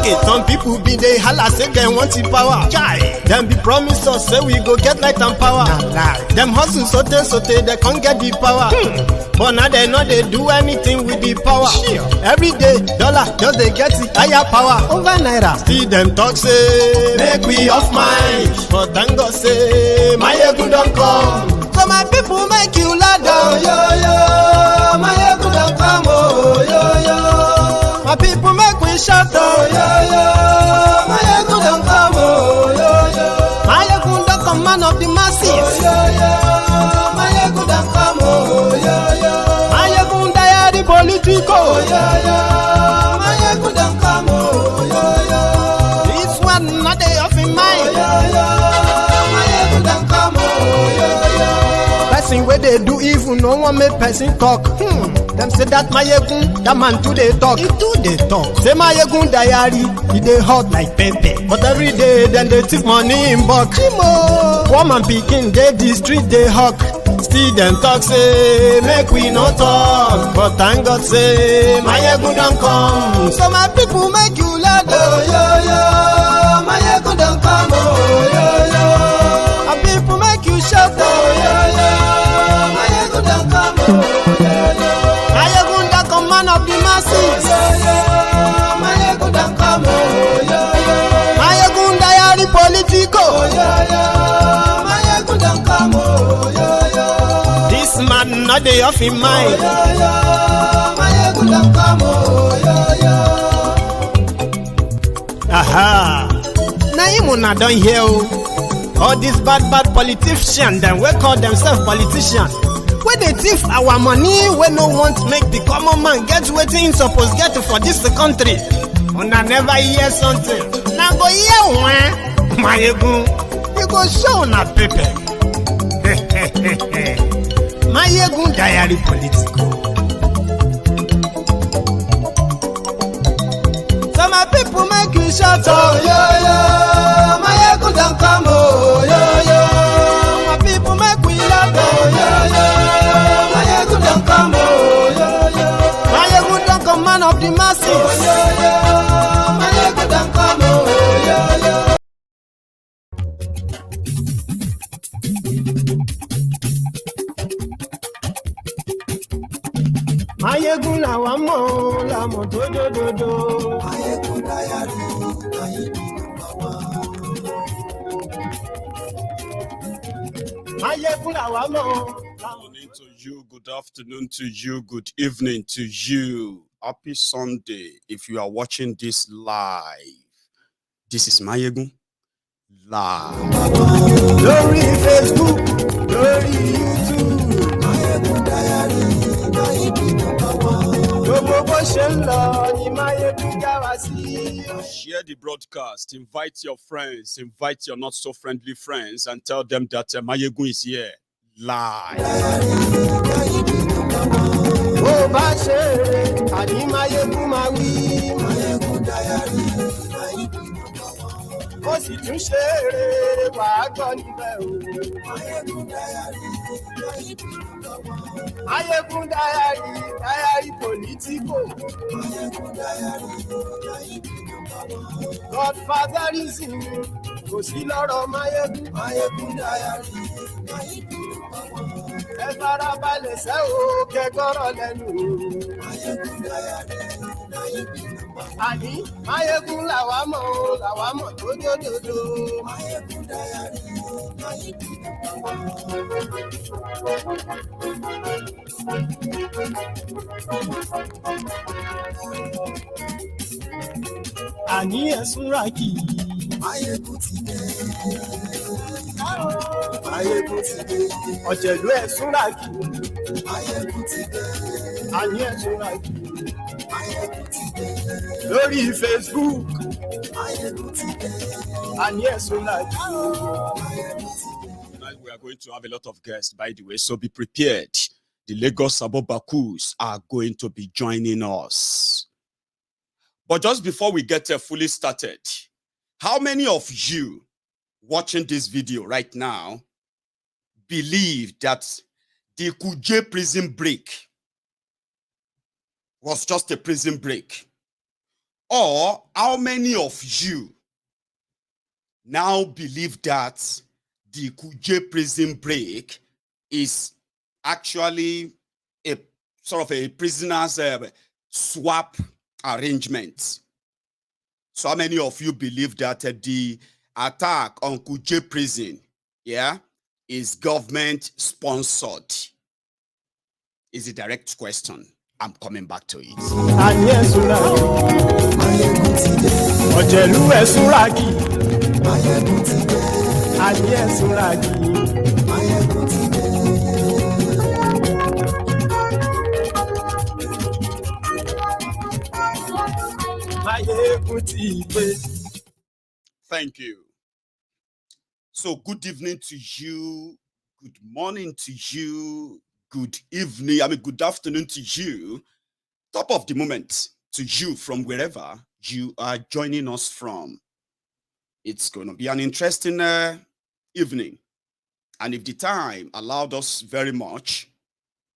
Okay, some people be they holla say they want the power. Them be promise us say we go get light and power. Them hustle sote they can't get the power. But now they know they do anything with the power. Every day, dollar just they get the higher power over naira. See them talk say make we off mind, but thank God say my ego don't come. So my people make you lie down, yo yo. My ego don't come, oh yo yo. My people make we shout, oh yo yo. My ego don't come, oh yo yo. My ego don't come, man of the masses, oh yo yo. My ego don't come, oh yo yo. My ego diary politico, oh yo yo. My ego don't come, oh yo yo. This one not day off in mind, oh yo yo. My ego don't come, oh yo yo. Person where they do evil, no one make person talk. Them say that Mayegun, that man too they talk. He too they talk. Say Mayegun diary, he they hot like pepper. But every day then they take money in bulk. Woman picking, they the street they hawk. Still them talk say make we no talk. But thank God say Mayegun don't come. So my people make you laugh, oh yo yo. Mayegun don't come, oh yo yo. My people make you shout, oh yo yo. Mayegun don't come, oh yo yo. Mayegun don't come, man of the masses, oh yo yo. Mayegun don't come, oh yo yo. Mayegun diary politico, oh yo yo. Mayegun don't come, oh yo yo. This man not dey off in mind, oh yo yo. Mayegun don't come, oh yo yo. Aha. Now you not done here, all these bad politicians, them we call themselves politicians. When they thief our money, we no want make the common man get waiting supposed get for this country. And I never hear something. Now go hear one, Mayegun, you go show na paper. Mayegun diary political. So my people make you shout, oh yo yo. Mayegun don't come, oh yo yo. My people make we laugh, oh yo yo. Mayegun don't come, oh yo yo. Mayegun don't come, man of the masses, oh yo yo. Mayegun don't come, oh yo yo. Mayegun la wa mo la mo dodododo. Mayegun diary, Mayegun la wa mo. Good morning to you, good afternoon to you, good evening to you. Happy Sunday. If you are watching this live, this is Mayegun live. Lórí Facebook, lórí YouTube. Mayegun diary, share the broadcast, invite your friends, invite your not so friendly friends, and tell them that Mayegun is here live. Mayegun diary politico. Godfatherism kò sí lọ́rọ̀ Mayegun diary. Ẹ fara balẹ̀ sẹ́ o kẹ́kọ̀rọ̀ lẹ́nu. Àní Mayegun làwa mọ̀ tó dòdòdò. Mayegun diary. Àní ẹ̀sùn ràkì. Mayegun ti dé. Mayegun ti dé. Ọ̀jẹ̀lú ẹ̀sùn ràkì. Mayegun ti dé. Àní ẹ̀sùn ràkì. Mayegun ti dé. Lórí Facebook. Mayegun ti dé. Àní ẹ̀sùn ràkì. Tonight we are going to have a lot of guests, by the way, so be prepared. The Lagos Abobakus are going to be joining us. But just before we get fully started, how many of you watching this video right now believe that the Kuje prison break was just a prison break? Or how many of you now believe that the Kuje prison break is actually a sort of a prisoner's swap arrangement? So how many of you believe that the attack on Kuje prison, is government sponsored? Is a direct question. I'm coming back to it. Thank you. So good evening to you, good morning to you, good evening, good afternoon to you, top of the moment to you from wherever you are joining us from. It's going to be an interesting evening. And if the time allowed us very much,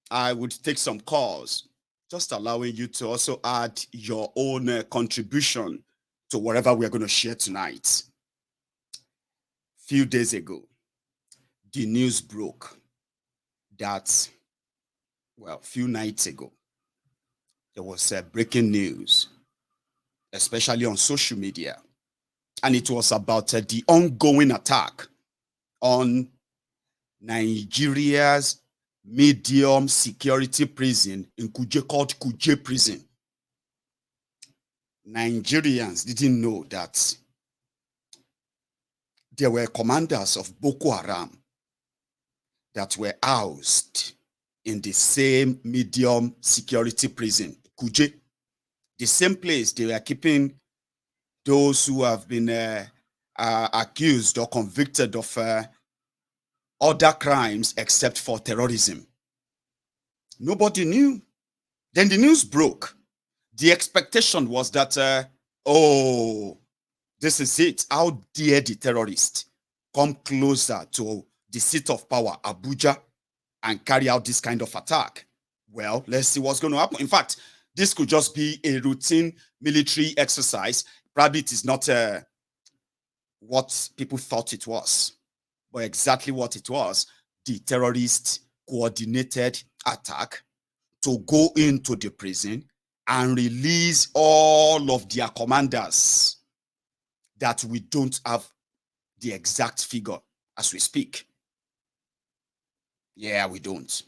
I would take some calls, just allowing you to also add your own contribution to whatever we're going to share tonight. Few days ago, the news broke that, well, a few nights ago, there was breaking news, especially on social media. And it was about the ongoing attack on Nigeria's medium security prison in Kuje called Kuje prison. Nigerians didn't know that there were commanders of Boko Haram that were housed in the same medium security prison, Kuje, the same place they were keeping those who have been accused or convicted of other crimes except for terrorism. Nobody knew. Then the news broke. The expectation was that, this is it. How dare the terrorists come closer to the seat of power, Abuja, and carry out this kind of attack? Well, let's see what's going to happen. In fact, this could just be a routine military exercise. Probably it is not what people thought it was, but exactly what it was: the terrorist coordinated attack to go into the prison and release all of their commanders that we don't have the exact figure as we speak. Yeah, we don't.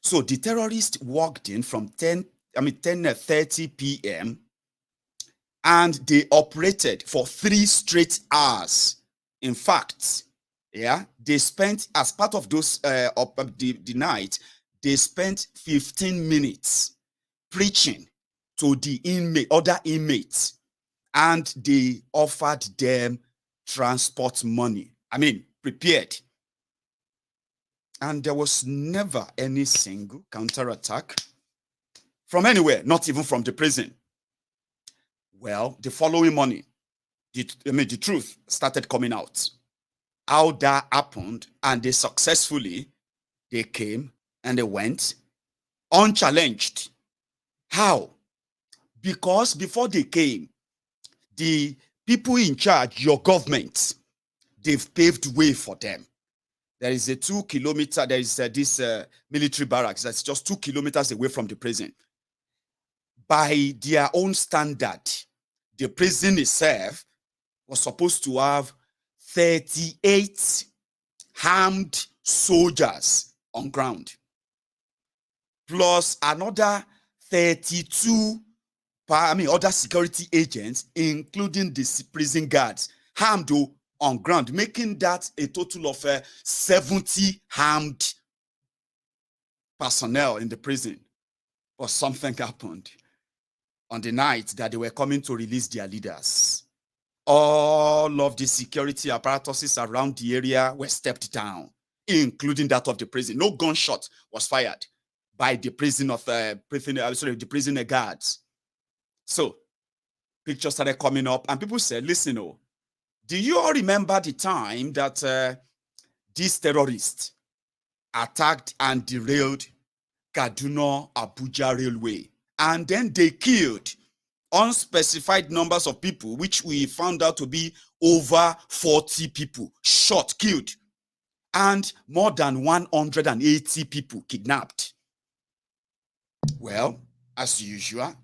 So the terrorists walked in from 10:30 p.m. and they operated for 3 straight hours. In fact, they spent, as part of those the night, they spent 15 minutes preaching to the other inmates, and they offered them transport money. Prepared. And there was never any single counterattack from anywhere, not even from the prison. Well, the following morning, the truth started coming out. How that happened, and they came and they went unchallenged. How? Because before they came, the people in charge, your government, they've paved way for them. There is a 2 kilometer, there is this military barracks that's just 2 kilometers away from the prison. By their own standard, the prison itself was supposed to have 38 armed soldiers on ground, plus another 32 other security agents, including the prison guards, armed on ground, making that a total of 70 armed personnel in the prison. But something happened on the night that they were coming to release their leaders. All of the security apparatuses around the area were stepped down, including that of the prison. No gunshot was fired by the prison guards. So pictures started coming up, and people said, listen, do you all remember the time that these terrorists attacked and derailed Kaduna Abuja railway, and then they killed unspecified numbers of people, which we found out to be over 40 people shot, killed, and more than 180 people kidnapped. Well, as usual,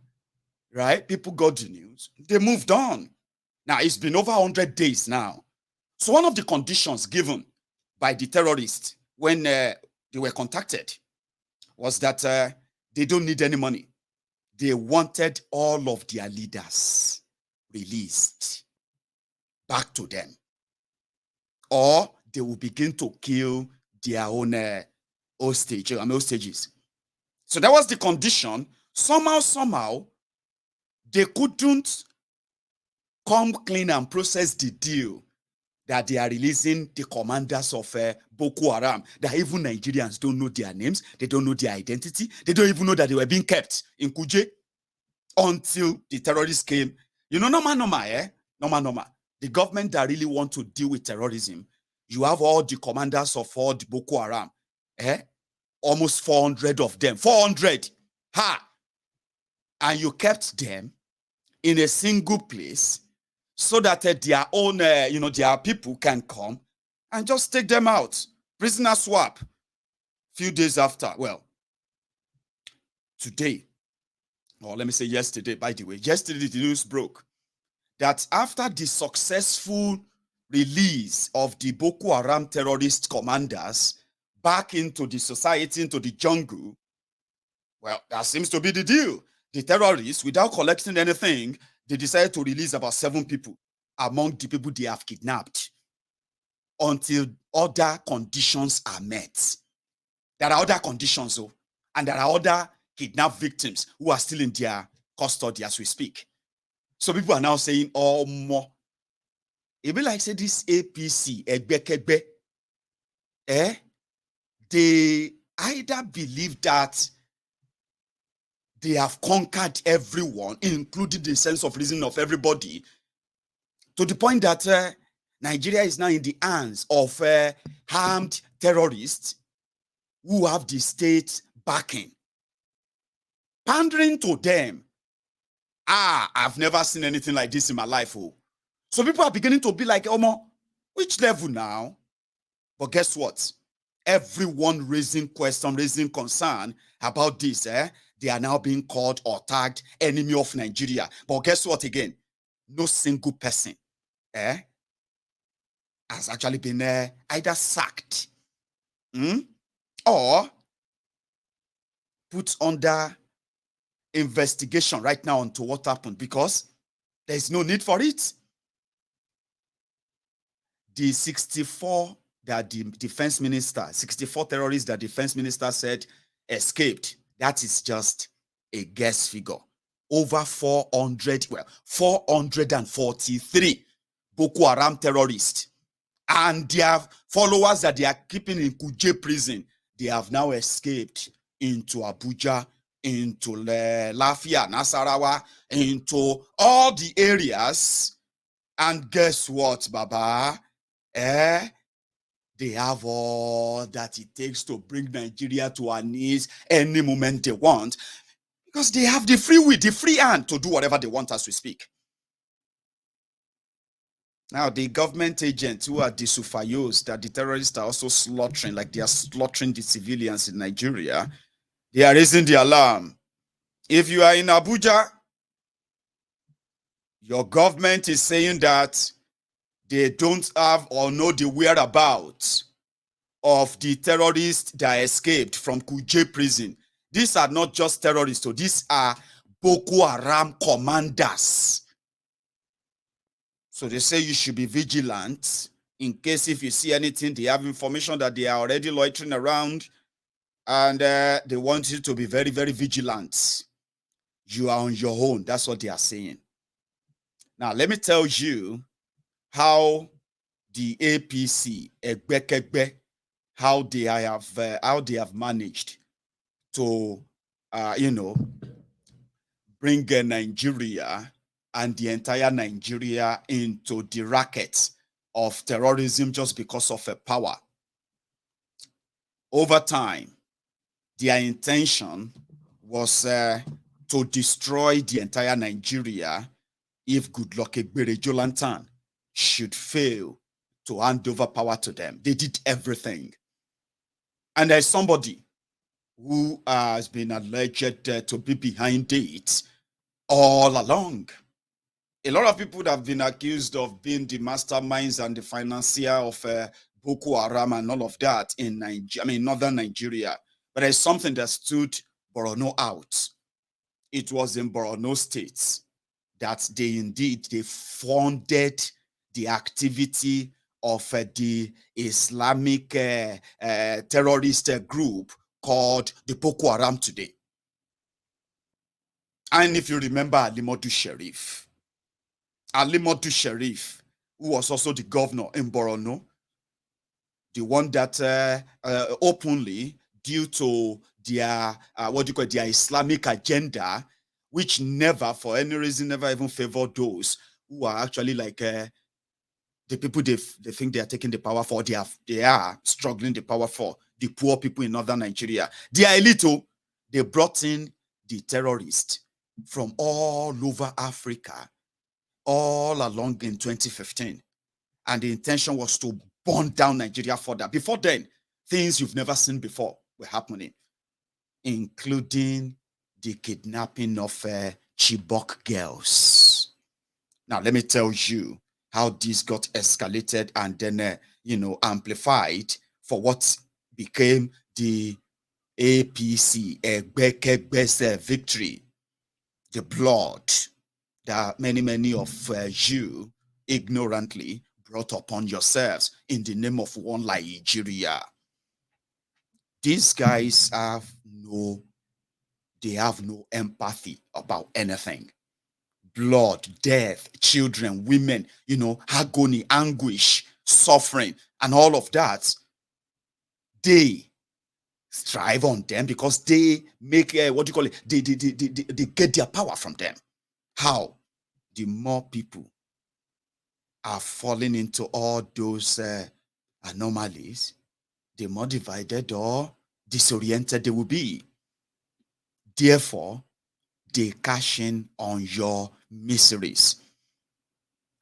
right? People got the news. They moved on. Now, it's been over 100 days now. So one of the conditions given by the terrorists when they were contacted was that they don't need any money. They wanted all of their leaders released back to them, or they will begin to kill their own hostages. So that was the condition. Somehow, they couldn't come clean and process the deal that they are releasing the commanders of Boko Haram, that even Nigerians don't know their names, they don't know their identity, they don't even know that they were being kept in Kuje until the terrorists came. You know, normal. The government that really want to deal with terrorism, you have all the commanders of all the Boko Haram, almost 400 of them, 400, and you kept them in a single place so that their own, their people can come and just take them out. Prisoner swap. Few days after, well, today, or let me say yesterday, by the way, yesterday the news broke that after the successful release of the Boko Haram terrorist commanders back into the society, into the jungle, well, that seems to be the deal. The terrorists, without collecting anything, they decided to release about 7 people among the people they have kidnapped until other conditions are met. There are other conditions, though, and there are other kidnapped victims who are still in their custody as we speak. So people are now saying, oh, more. It be like, say, this APC, Egbekegbe, they either believe that they have conquered everyone, including the sense of reason of everybody, to the point that Nigeria is now in the hands of armed terrorists who have the state backing. Pandering to them. I've never seen anything like this in my life. Oh. So people are beginning to be like, Omo, which level now? But guess what? Everyone raising question, raising concern about this, they are now being called or tagged enemy of Nigeria. But guess what again? No single person has actually been either sacked or put under investigation right now into what happened, because there's no need for it. The 64 that the defense minister, 64 terrorists that defense minister said escaped, that is just a guess figure. Over 443 Boko Haram terrorists and their followers that they are keeping in Kuje prison, they have now escaped into Abuja, into Lafia, Nasarawa, into all the areas. And guess what, Baba? They have all that it takes to bring Nigeria to our knees any moment they want, because they have the free will, the free hand to do whatever they want as we speak. Now, the government agents who are the Sufayos that the terrorists are also slaughtering, like they are slaughtering the civilians in Nigeria, they are raising the alarm. If you are in Abuja, your government is saying that they don't have or know the whereabouts of the terrorists that escaped from Kuje prison. These are not just terrorists, so these are Boko Haram commanders. So they say you should be vigilant in case if you see anything, they have information that they are already loitering around, and they want you to be very, very vigilant. You are on your own. That's what they are saying. Now, let me tell you how the APC, Egbekegbe, how they have managed to, bring Nigeria and the entire Nigeria into the racket of terrorism just because of power. Over time, their intention was to destroy the entire Nigeria if Goodluck Egbere Jonathan should fail to hand over power to them. They did everything. And there's somebody who has been alleged to be behind it all along. A lot of people that have been accused of being the masterminds and the financier of Boko Haram and all of that in northern Nigeria. But there's something that stood Borno out. It was in Borno State that they funded the activity of the Islamic terrorist group called the Boko Haram today. And if you remember Alimodu Sheriff, who was also the governor in Borno, the one that openly, due to their their Islamic agenda, which never, for any reason, never even favored those who are actually like the people they think they are taking the power for. They are struggling the power for the poor people in northern Nigeria. They are elite. They brought in the terrorists from all over Africa, all along in 2015. And the intention was to burn down Nigeria further. Before then, things you've never seen before were happening, including the kidnapping of Chibok girls. Now, let me tell you how this got escalated and then, amplified for what became the APC, Egbekegbe's victory. The blood that many of you ignorantly brought upon yourselves in the name of one Nigeria. These guys have no empathy about anything. Blood, death, children, women, agony, anguish, suffering, and all of that. They strive on them because they make they get their power from them. How? The more people are falling into all those anomalies, the more divided or disoriented they will be. Therefore, they cash in on your miseries.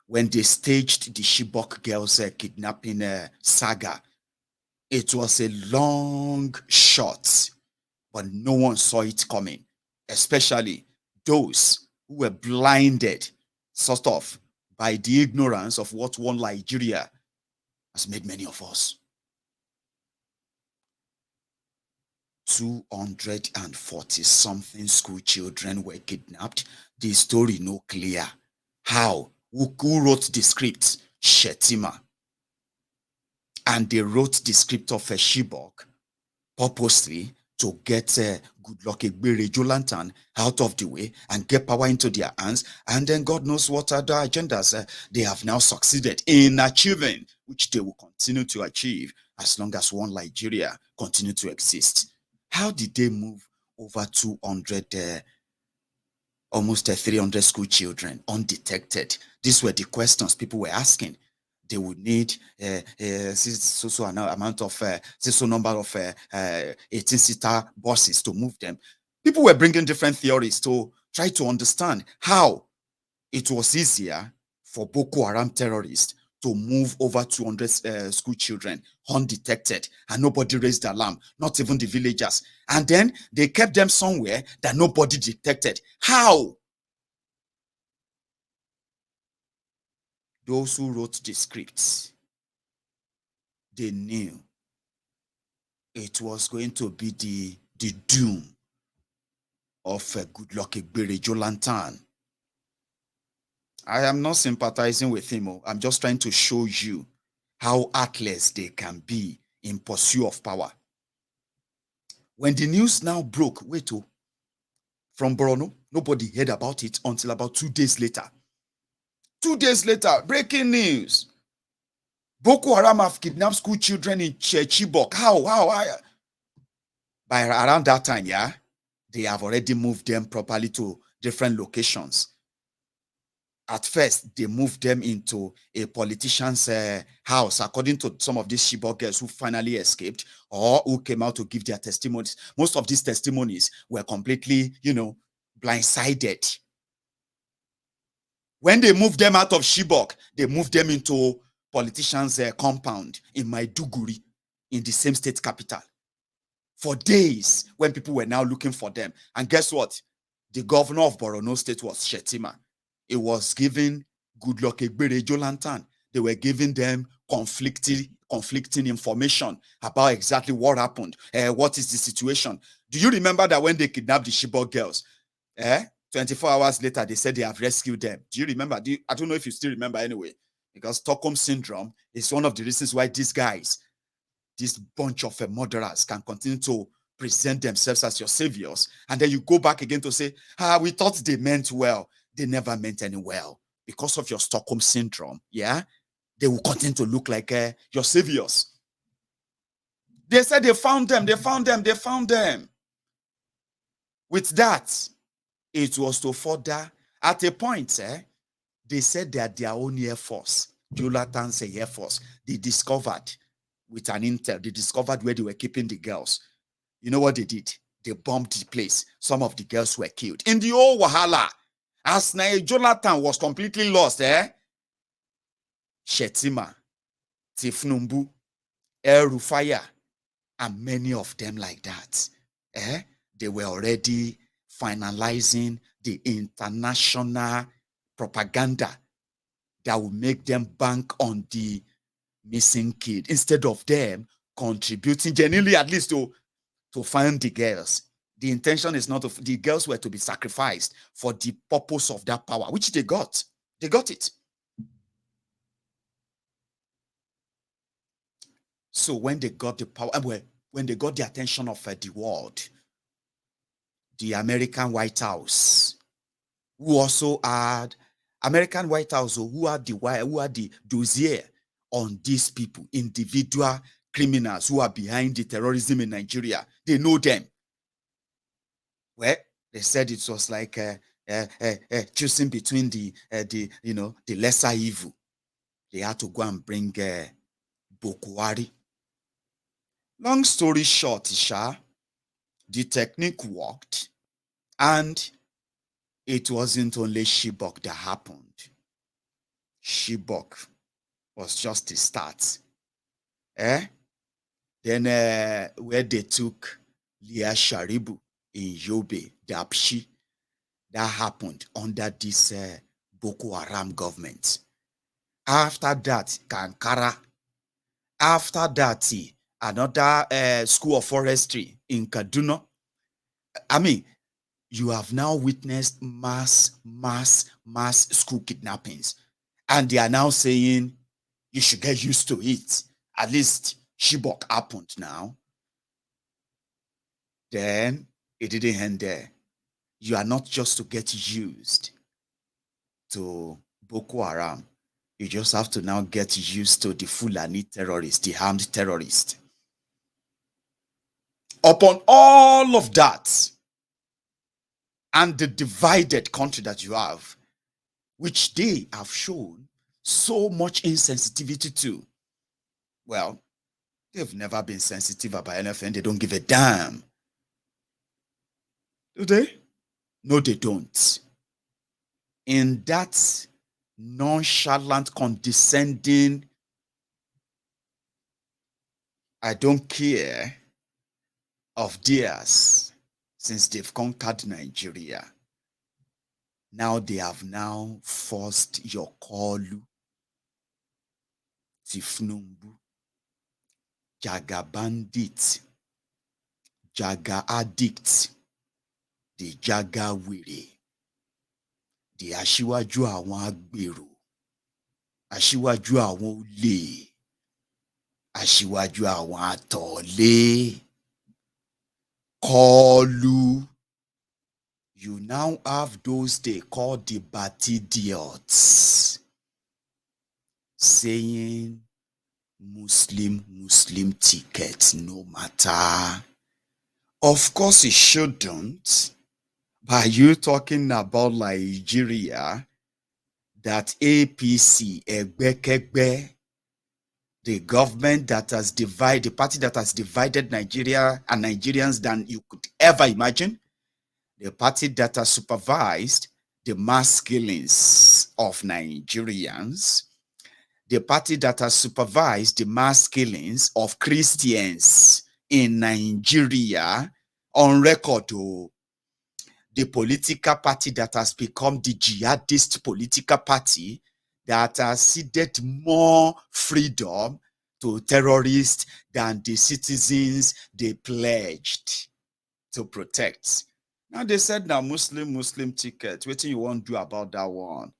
When they staged the Chibok girls kidnapping saga, it was a long shot, but no one saw it coming, especially those who were blinded, sort of, by the ignorance of what one Nigeria has made many of us. 240-something school children were kidnapped. The story no clear. How? Who wrote the script? Shetima. And they wrote the script of a Chibok purposely to get Goodluck Egbere Jonathan out of the way and get power into their hands. And then God knows what other agendas they have now succeeded in achieving, which they will continue to achieve as long as one Nigeria continue to exist. How did they move over 200, almost 300 school children undetected? These were the questions people were asking. They would need so amount of so number of 18-seater buses to move them. People were bringing different theories to try to understand how it was easier for Boko Haram terrorists to move over 200 school children undetected, and nobody raised the alarm, not even the villagers. And then they kept them somewhere that nobody detected. How? Those who wrote the scripts, they knew it was going to be the doom of Goodluck Egbere Jonathan. I am not sympathizing with him. I'm just trying to show you how heartless they can be in pursuit of power. When the news now broke, from Borno, nobody heard about it until about 2 days later. 2 days later, breaking news. Boko Haram have kidnapped school children in Chibok. How? By around that time, they have already moved them properly to different locations. At first, they moved them into a politician's house, according to some of these Chibok girls who finally escaped or who came out to give their testimonies. Most of these testimonies were completely, blindsided. When they moved them out of Chibok, they moved them into politicians' compound in Maiduguri, in the same state capital. For days, when people were now looking for them. And guess what? The governor of Borno State was Shetima. It was giving Goodluck Egbere Jolantan. They were giving them conflicting information about exactly what happened. What is the situation? Do you remember that when they kidnapped the Chibok girls, 24 hours later, they said they have rescued them? Do you remember? I don't know if you still remember anyway, because Stockholm Syndrome is one of the reasons why these guys, this bunch of murderers, can continue to present themselves as your saviors. And then you go back again to say, we thought they meant well. They never meant any well. Because of your Stockholm Syndrome, yeah, they will continue to look like your saviors. They said they found them. With that, it was to further, at a point, they said that their own Air Force, Jonathan's Air Force, they discovered with an intel, they discovered where they were keeping the girls. You know what they did? They bombed the place. Some of the girls were killed. In the old Wahala, as Jonathan was completely lost, Shetima, Tifnumbu, El Rufaya, and many of them like that, they were already finalizing the international propaganda that will make them bank on the missing kid, instead of them contributing genuinely, at least to find the girls. The intention is not the girls were to be sacrificed for the purpose of that power, which they got. They got it. So when they got the power, when they got the attention of the world, the American White House, who also had American White House, who had the dossier on these people, individual criminals who are behind the terrorism in Nigeria. They know them. Well, they said it was like choosing between the lesser evil. They had to go and bring Boko. Long story short, the technique worked, and it wasn't only Chibok that happened. Chibok was just a start. Then where they took Leah Sharibu in Yobe, Dapchi, that happened under this Boko Haram government. After that, Kankara. After that, another school of forestry in Kaduna. I mean, you have now witnessed mass school kidnappings. And they are now saying you should get used to it. At least Chibok happened now. Then it didn't end there. You are not just to get used to Boko Haram. You just have to now get used to the Fulani terrorists, the armed terrorists. Upon all of that, and the divided country that you have, which they have shown so much insensitivity to, well, they've never been sensitive about anything. They don't give a damn. Do they? No, they don't. In that nonchalant, condescending, I don't care of theirs, since they've conquered Nigeria, now they have now forced your Kolu, Tifnumbu, Jaga bandits, Jaga addicts, the Jaga wèrè, the aṣíwájú àwọn agbèrò, aṣíwájú àwọn olè, aṣíwájú àwọn àtọ̀lé. Kolu. You now have those they call the Batidiots saying Muslim ticket no matter. Of course it shouldn't. By you talking about Nigeria, that APC, Egbekegbe, the government that has divided, the party that has divided Nigeria and Nigerians than you could ever imagine, the party that has supervised the mass killings of Nigerians, the party that has supervised the mass killings of Christians in Nigeria on record, the political party that has become the jihadist political party that has ceded more freedom to terrorists than the citizens they pledged to protect. Now they said now Muslim ticket. What do you want to do about that one?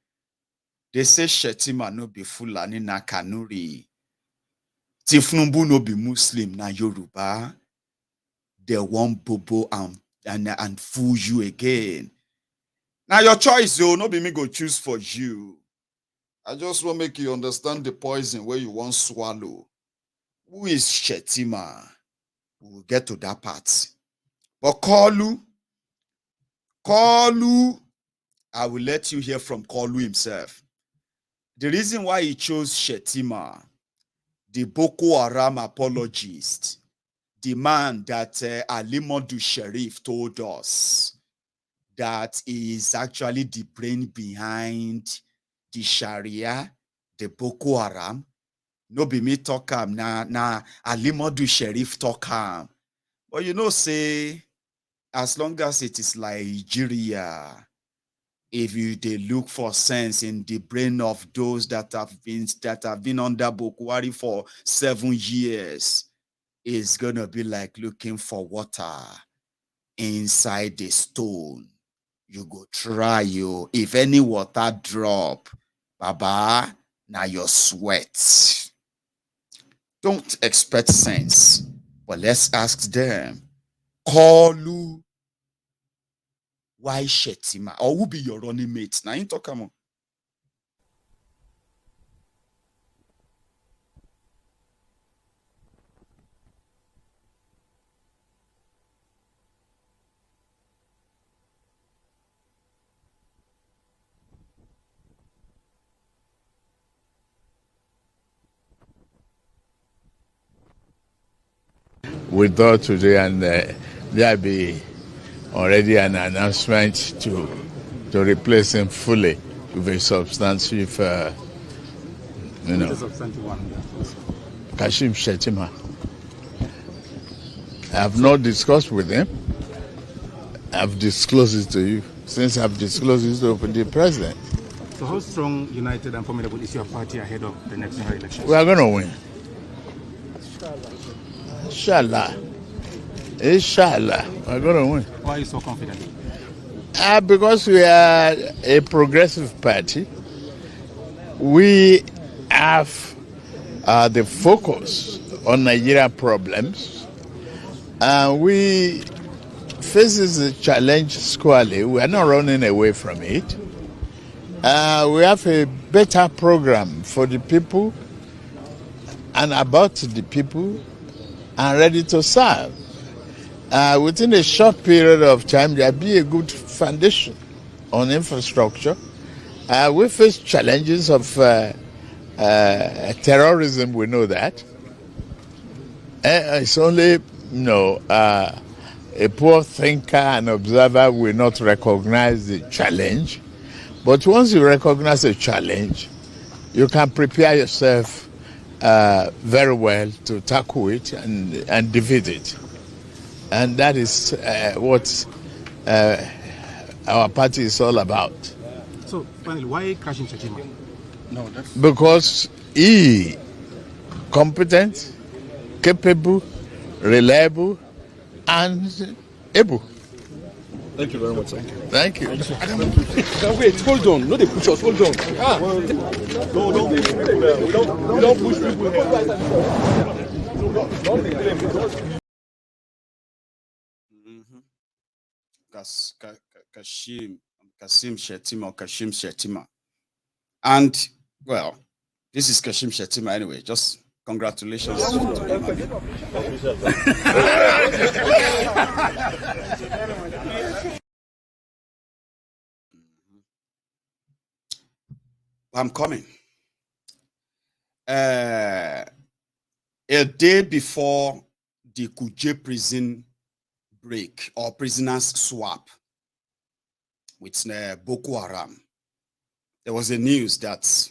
They say Shetima no be Fulani na Kanuri. Tifnumbu no be Muslim na Yoruba. They want bobo and fool you again. Now your choice, though, no be me go choose for you. I just want to make you understand the poison where you want swallow. Who is Shetima? We'll get to that part. But Kalu, I will let you hear from Kalu himself. The reason why he chose Shetima, the Boko Haram apologist, the man that Alimodu Sheriff told us that is actually the brain behind the Sharia, the Boko Haram. No be me talk am, na Alimodu Sheriff talk am. But you know, say, as long as it is Nigeria, if you they look for sense in the brain of those that have been under Boko Haram for 7 years, it's gonna be like looking for water inside the stone. You go try you. If any water drop, Baba, now your sweat. Don't expect sense, but let's ask them. Kalu, why Shetima? Or who be your running mate? Now you talk about. We thought today, and there'll be already an announcement to replace him fully with a substantive, Kashim Shetima. I have not discussed with him. I've disclosed it to you. Since I've disclosed it to the president. So how strong, united and formidable is your party ahead of the next general election? We are going to win. Inshallah. Inshallah. We're going to win. Why are you so confident? Because we are a progressive party. We have the focus on Nigerian problems. We face the challenge squarely. We are not running away from it. We have a better program for the people and about the people and ready to serve. Within a short period of time, there'll be a good foundation on infrastructure. We face challenges of terrorism, we know that. It's only, a poor thinker and observer will not recognize the challenge. But once you recognize a challenge, you can prepare yourself very well to tackle it and defeat it. And that is what our party is all about. So, finally, why Kashim Shetima? Because he competent, capable, reliable, and able. Thank you very much, sir. Thank you. Wait, hold on. No, they push us. Hold on. No, we don't push people. Kashim Shetima. And, well, this is Kashim Shetima anyway. Just congratulations. I'm coming. A day before the Kuje prison break or prisoners swap, with Boko Haram. There was a news that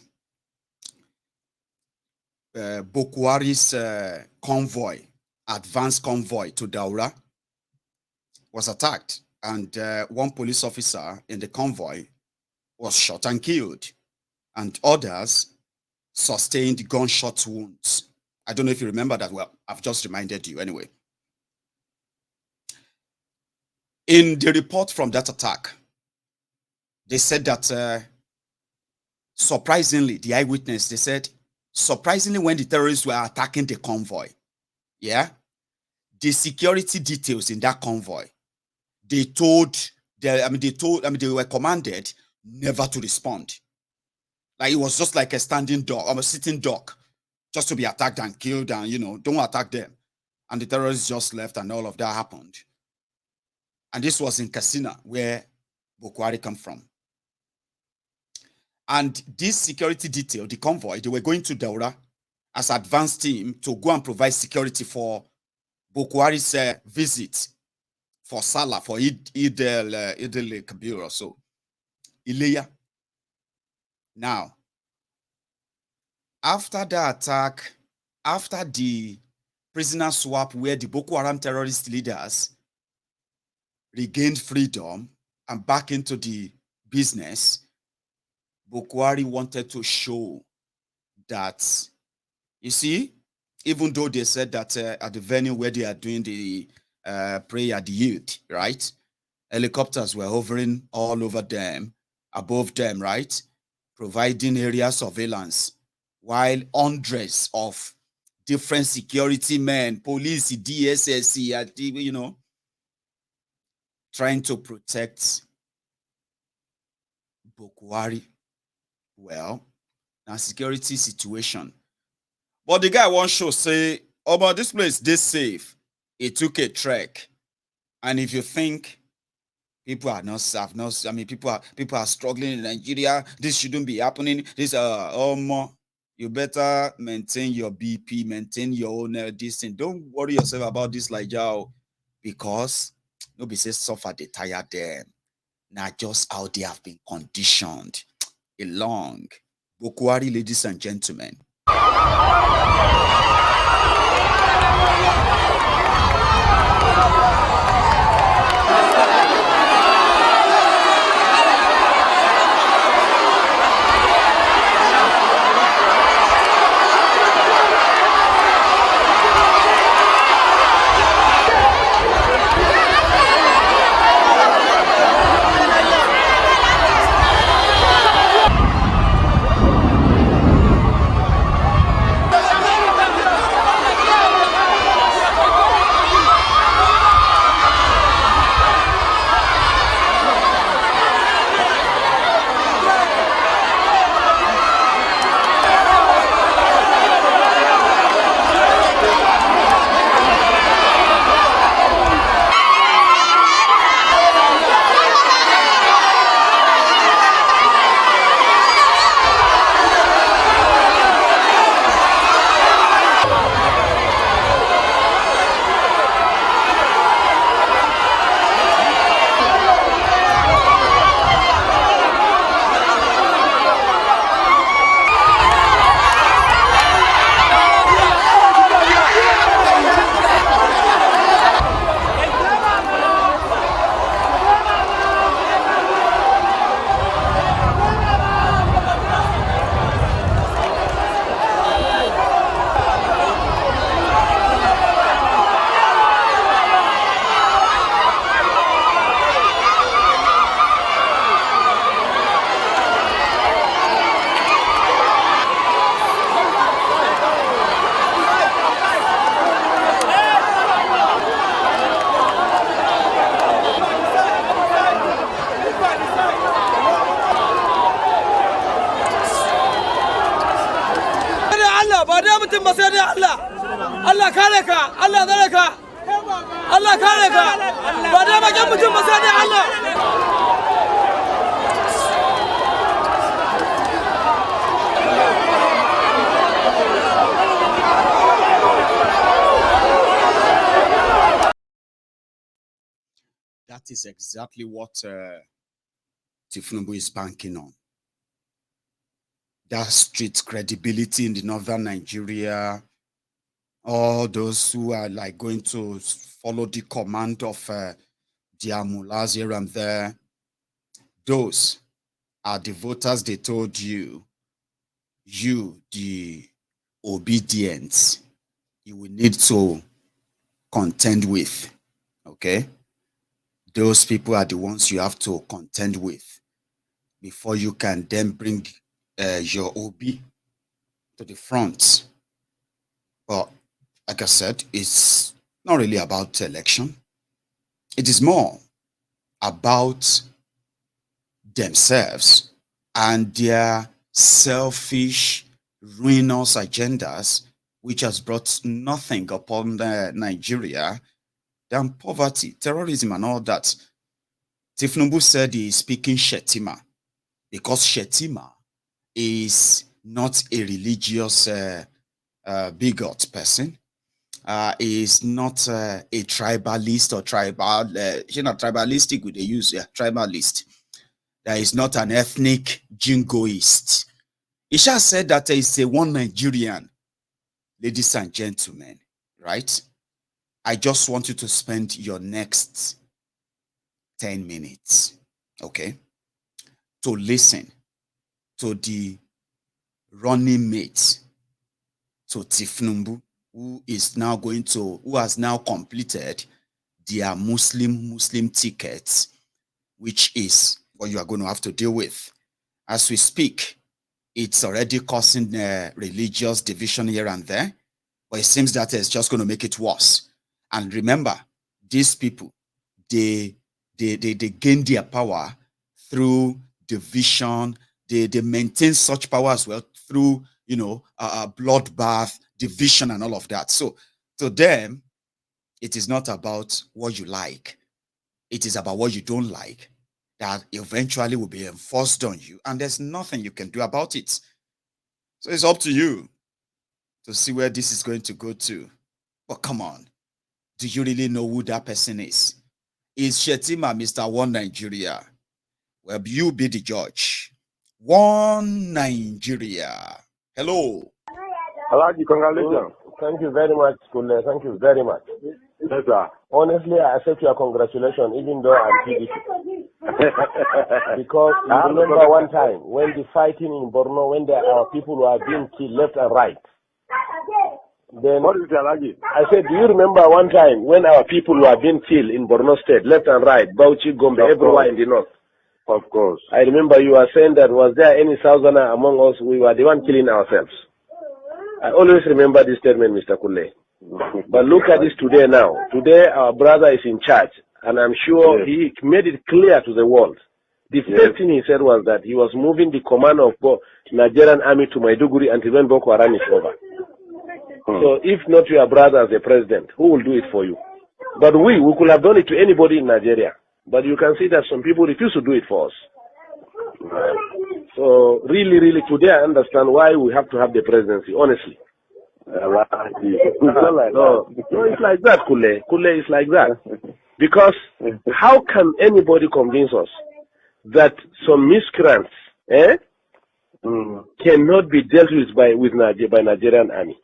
Boko Haram's convoy, advanced convoy to Daura, was attacked, and one police officer in the convoy was shot and killed, and others sustained gunshot wounds. I don't know if you remember that. Well, I've just reminded you anyway. In the report from that attack, they said that surprisingly, the eyewitness, they said, surprisingly, when the terrorists were attacking the convoy, yeah, the security details in that convoy, they were commanded never to respond. Like it was just like a standing dog, or a sitting duck, just to be attacked and killed, and don't attack them. And the terrorists just left, and all of that happened. And this was in Katsina, where Boko Haram come from. And this security detail, the convoy, they were going to Daura as advanced team to go and provide security for Boko Haram's visit for Salah, for Eid al-Kabir or so. Ileya. Now, after the attack, after the prisoner swap where the Boko Haram terrorist leaders regained freedom and back into the business, Boko Haram wanted to show that, you see, even though they said that at the venue where they are doing the prayer at the youth, right? Helicopters were hovering all over them, above them, right? Providing area surveillance, while hundreds of different security men, police, DSS, trying to protect Boko Haram. Well, now security situation. But the guy won't show say, oh, but this place this safe. It took a trek. And if you think people are not safe, people are struggling in Nigeria, this shouldn't be happening. You better maintain your BP, maintain your own this thing. Don't worry yourself about this like y'all, because nobody says suffer they tire them. Now just how they have been conditioned along. Boko Haram, ladies and gentlemen. mutum ba sai dai Allah. Allah kare ka, Allah tsare ka. Allah kare ka. Ba dai bakin mutum ba sai dai Allah. That is exactly what Tinubu is banking on. That street credibility in the northern Nigeria, all those who are like going to follow the command of their mullahs here and there, those are the voters they told you, the obedient, you will need to contend with, okay? Those people are the ones you have to contend with before you can then bring your OB to the front. But like I said, it's not really about election. It is more about themselves and their selfish, ruinous agendas, which has brought nothing upon Nigeria than poverty, terrorism, and all that. Tinubu said he is speaking Shetima because Shetima is not a religious bigot person. Is not a tribalist or tribal, tribalistic with the use, tribalist. That is not an ethnic jingoist. Isha said that there is a one Nigerian, ladies and gentlemen, right? I just want you to spend your next 10 minutes, okay, to listen to the running mate to Tinubu, who has now completed their Muslim tickets, which is what you are going to have to deal with. As we speak, it's already causing religious division here and there, but it seems that it's just going to make it worse. And remember, these people, they gain their power through division. They maintain such power as well through, bloodbath, division, and all of that. So to them, it is not about what you like. It is about what you don't like that eventually will be enforced on you, and there's nothing you can do about it. So it's up to you to see where this is going to go to. But come on, do you really know who that person is? Is Shetima Mr. One Nigeria? Well, you be the judge. One Nigeria. Hello. Alaji, congratulations. Thank you very much, Kule. Thank you very much. Yes, sir. Honestly, I accept your congratulations, even though I'm PDP. Because you remember one time when the fighting in Borno, when our people were being killed left and right. Then what is it, Alaji? I said, do you remember one time when our people were being killed in Borno State, left and right, Bauchi, Gombe, everywhere in the north? Of course. I remember you were saying that was there any Southerner among us, we were the one killing ourselves. I always remember this statement, Mr. Kule. But look at this today now. Today our brother is in charge, and I'm sure he made it clear to the world. The first thing he said was that he was moving the command of Nigerian army to Maiduguri until when Boko Haram is over. So if not your brother as the president, who will do it for you? But we could have done it to anybody in Nigeria. But you can see that some people refuse to do it for us. So really, really, today I understand why we have to have the presidency, honestly. No, it's like that, Kule. Kule is like that. Because how can anybody convince us that some miscreants cannot be dealt with by Nigerian army?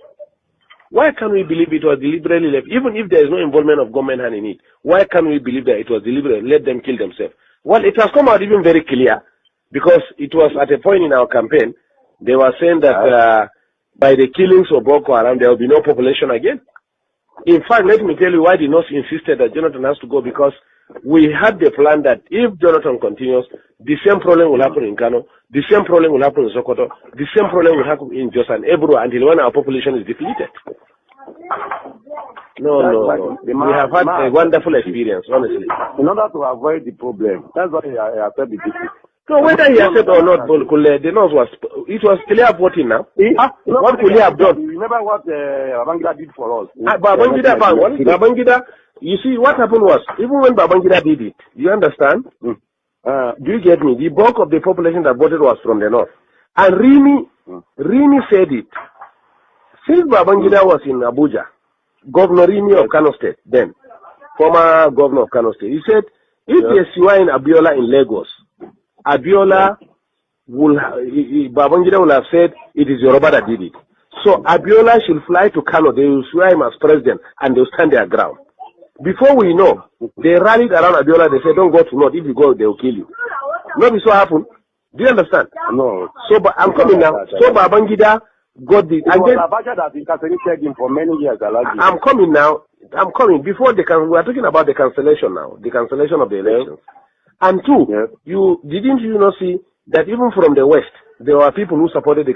Why can't we believe it was deliberately left? Even if there is no involvement of government hand in it, why can't we believe that it was deliberate? Let them kill themselves. Well, it has come out even very clear, because it was at a point in our campaign, they were saying that by the killings of Boko Haram, there will be no population again. In fact, let me tell you why the North insisted that Jonathan has to go, because we had the plan that if Jonathan continues, the same problem will happen in Kano, the same problem will happen in Sokoto, the same problem will happen in Jos and Ebro until when our population is depleted. No. We have had a wonderful experience, honestly. In order to avoid the problem, that's why I said the difference. So whether he accepted or not, the nose it was clear voting now. What could he have done? Remember what Babangida did for us? Babangida, you see, what happened was, even when Babangida did it, you understand? Do you get me? The bulk of the population that voted was from the north. And Rimi said it. Since Babangida was in Abuja, Governor Rimi of Kano State, then, former governor of Kano State, he said, if you are in Abiola in Lagos, Abiola Babangida will have said it is Yoruba that did it. So Abiola should fly to Kano. They will swear him as president and they will stand their ground. Before we know, they rallied around Abiola. They said, don't go to North. If you go, they will kill you. Not so happened. Do you understand? No. So I'm coming now. So Babangida got the. And then Abacha that incarcerated him for many years. I'm coming now. I'm coming. Before we are talking about the cancellation now. The cancellation of the elections. And two, didn't you not see that even from the West, there were people who supported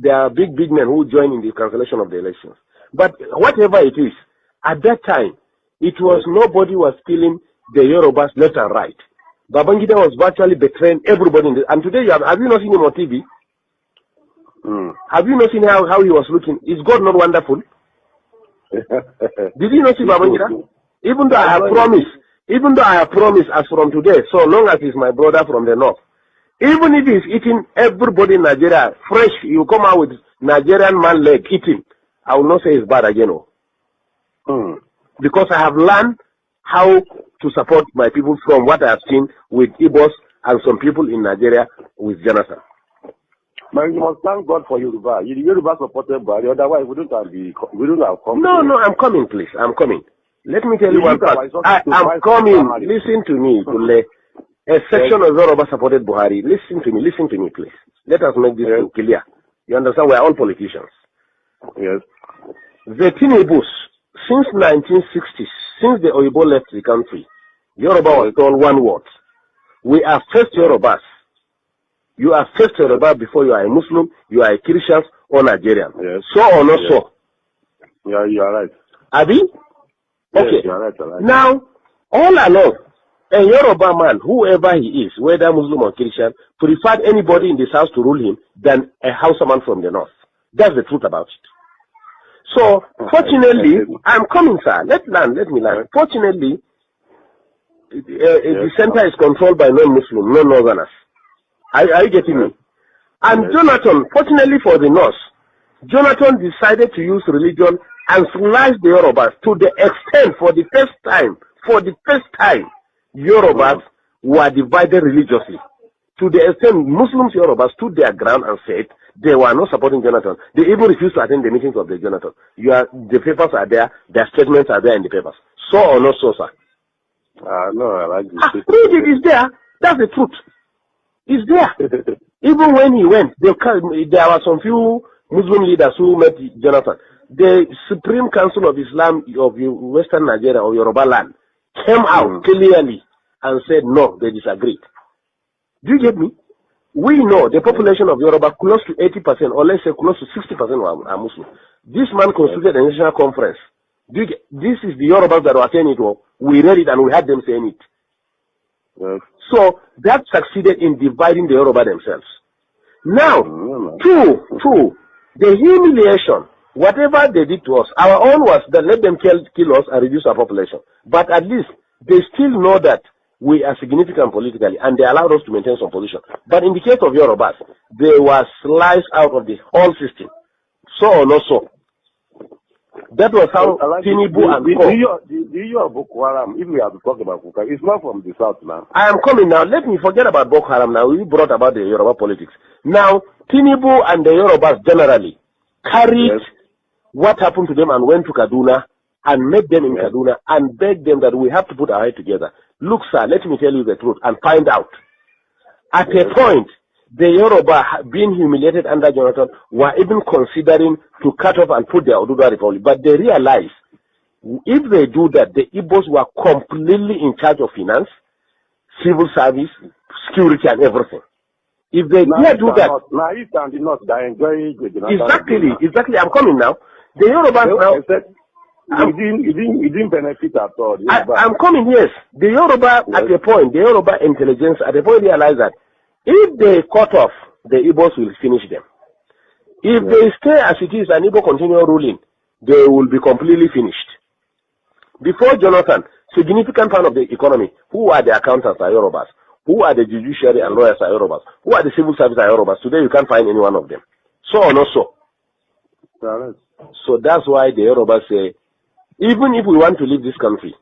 there are big men who joined in the cancellation of the elections. But whatever it is, at that time, it was nobody was killing the Yorubas left and right. Babangida was virtually betraying everybody. And today, have you not seen him on TV? Have you not seen how he was looking? Is God not wonderful? Did you not see Babangida? Even though I have promised as from today, so long as he's my brother from the north, even if he's eating everybody in Nigeria fresh, you come out with Nigerian man leg eating, I will not say it's bad again. Because I have learned how to support my people from what I have seen with Igbos and some people in Nigeria with Jonathan. Man, you must thank God for Yoruba. Yoruba supported Buhari, otherwise we don't have come. No, I'm coming, please. I'm coming. Let me tell you one part. I'm coming. Listen to me, Kule. A section of Yoruba supported Buhari. Listen to me, please. Let us make this clear. You understand? We are all politicians. Yes. The Tinebus, since 1960s, since the Oyibo left the country, Yoruba was told one word. We are first Yorubas. You are first Yoruba before you are a Muslim, you are a Christian or Nigerian. Yes. So or not so? Yeah, you are right. Abi? Okay. Yes, you are right. Now, all along, a Yoruba man, whoever he is, whether Muslim or Christian, preferred anybody in this house to rule him than a Hausa man from the north. That's the truth about it. So, fortunately, I'm coming, sir. Let me land. Fortunately, the center is controlled by non-Muslim, non-Northerners. Are you getting me? And Jonathan, fortunately for the North, Jonathan decided to use religion and slice the Yorubas to the extent, for the first time, Yorubas were divided religiously. To the extent Muslims, Yorubas stood their ground and said they were not supporting Jonathan. They even refused to attend the meetings of the Jonathan. The papers are there, their statements are there in the papers. So or not so, sir? No, I like this. Read it, it's there. That's the truth. It's there. Even when he went, there were some few Muslim leaders who met Jonathan. The Supreme Council of Islam of Western Nigeria or Yoruba land came out clearly and said no, they disagreed. Do you get me? We know the population of Yoruba, close to 80%, or let's say close to 60% are Muslim. This man constituted a national conference. This is the Yorubas that were saying it. We read it and we had them saying it. Yes. So that succeeded in dividing the Yoruba themselves. Now, two, the humiliation, whatever they did to us, our own was that let them kill us and reduce our population. But at least they still know that we are significant politically and they allowed us to maintain some position. But in the case of Yorubas, they were sliced out of the whole system. So or not so. That was how Tinubu and the Boko Haram, if we have to talk about Boko Haram, it's not from the south now. I am coming now. Let me forget about Boko Haram now. We brought about the Yoruba politics. Now, Tinubu and the Yorubas generally carried what happened to them and went to Kaduna and met them in Kaduna and begged them that we have to put our head together. Look, sir, let me tell you the truth and find out. At a point, the Yoruba, being humiliated under Jonathan, were even considering to cut off and put their Oduduwa Republic. But they realized if they do that, the Igbos were completely in charge of finance, civil service, security, and everything. If they dare do that, now East and the North, they enjoy exactly. I'm coming now. The Yorubas now. You didn't benefit at all. I'm coming. Yes, the Yoruba at a point, the Yoruba intelligence at a point realized that if they cut off, the Igbos will finish them. If they stay as it is and Igbo continue ruling, they will be completely finished. Before Jonathan, significant part of the economy, who are the accountants are Yorubas, who are the judiciary and lawyers are Yorubas, who are the civil service are Yorubas. Today you can't find any one of them. So or not so. So that's why the Yorubas say, even if we want to leave this country,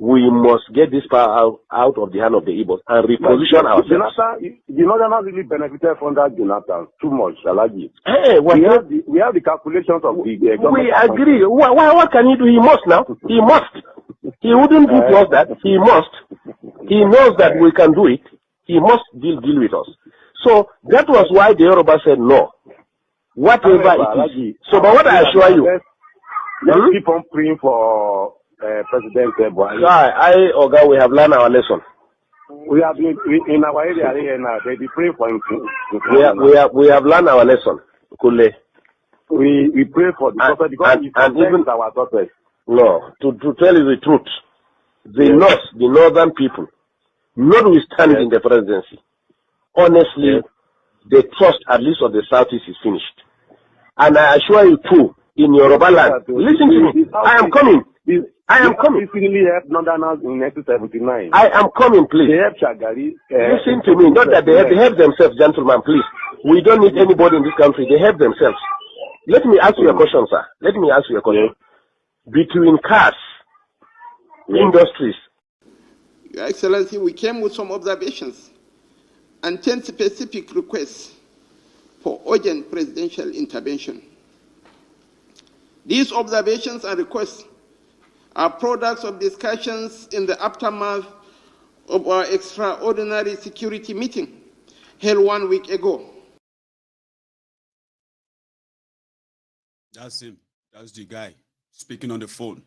we must get this power out of the hand of the Igbos and reposition ourselves. Jonathan, the Northerners really benefited from that Jonathan too much, Alaji. Hey, we have the calculations of the government. We agree. What can he do? He must now. He must. He wouldn't do to us that. He must. He knows that we can do it. He must deal with us. So that was why the Yoruba said no. Whatever it is. So, but what I assure you, let's keep on praying for President Buhari. Oga, we have learned our lesson. We have been in our area here now. They be praying for him. We have learned our lesson. Kule. We pray for the prophet because and even our daughters. No, to tell you the truth, the northern people, notwithstanding the presidency, honestly, the trust at least of the southeast is finished. And I assure you too, in Yoruba land, listen to me. I am coming. I am coming. Really helped Northerners in 1979. I am coming, please. They helped Shagari. Listen to me. Not that they help themselves, gentlemen, please. We don't need anybody in this country. They help themselves. Let me ask you a question, sir. Let me ask you a question. Between cars, industries. Your Excellency, we came with some observations and 10 specific requests for urgent presidential intervention. These observations and requests are products of discussions in the aftermath of our extraordinary security meeting held 1 week ago. That's him. That's the guy speaking on the phone.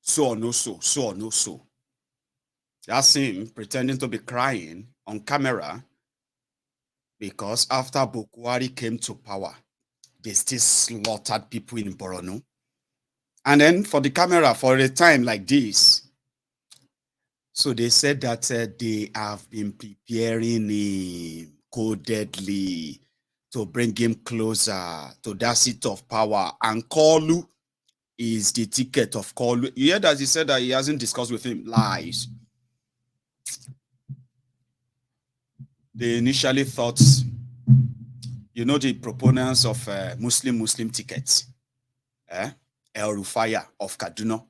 So or no so, so or no so. That's him pretending to be crying on camera because after Boko came to power, they still slaughtered people in Borno. And then for the camera, for a time like this, so they said that they have been preparing him codedly to bring him closer to that seat of power. And Kolu is the ticket of Kolu. You hear that he said that he hasn't discussed with him. Lies. They initially thought, you know, the proponents of Muslim tickets, El Rufaya of Kaduna,